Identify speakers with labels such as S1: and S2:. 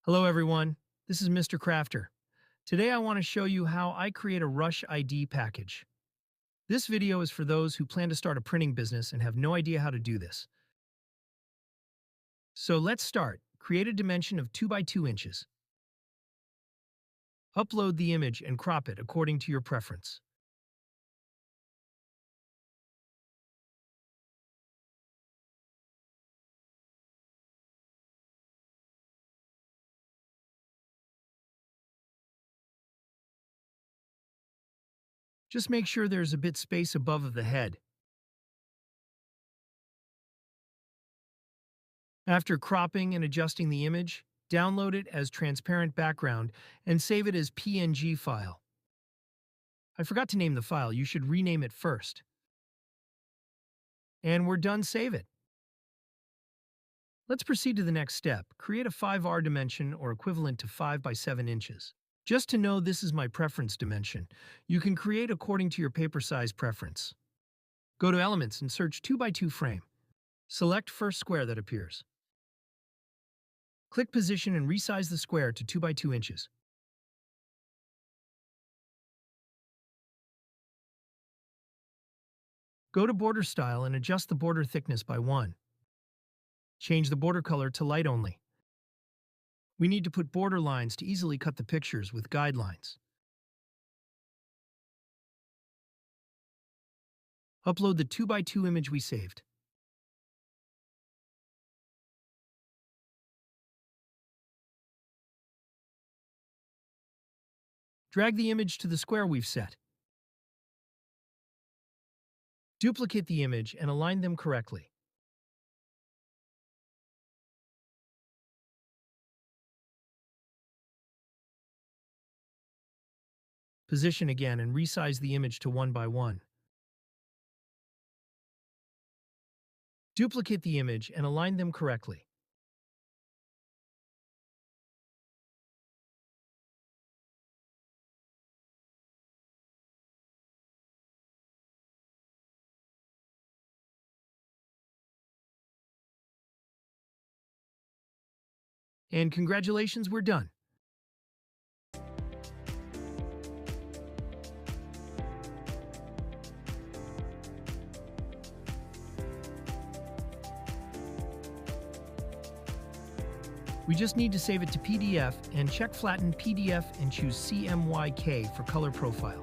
S1: Hello everyone, this is Mr. Crafter. Today I want to show you how I create a Rush ID package. This video is for those who plan to start a printing business and have no idea how to do this. So let's start. Create a dimension of 2 by 2 inches. Upload the image and crop it according to your preference. Just make sure there's a bit space above the head. After cropping and adjusting the image, download it as transparent background and save it as PNG file. I forgot to name the file, you should rename it first. And we're done, save it. Let's proceed to the next step. Create a 5R dimension or equivalent to 5 by 7 inches. Just to know this is my preference dimension, you can create according to your paper size preference. Go to Elements and search 2 by 2 frame. Select first square that appears. Click Position and resize the square to 2 by 2 inches. Go to Border Style and adjust the border thickness by 1. Change the border color to light only. We need to put border lines to easily cut the pictures with guidelines. Upload the 2 by 2 image we saved. Drag the image to the square we've set. Duplicate the image and align them correctly. Position again and resize the image to 1 by 1. Duplicate the image and align them correctly. And congratulations, we're done. We just need to save it to PDF and check Flatten PDF and choose CMYK for color profile.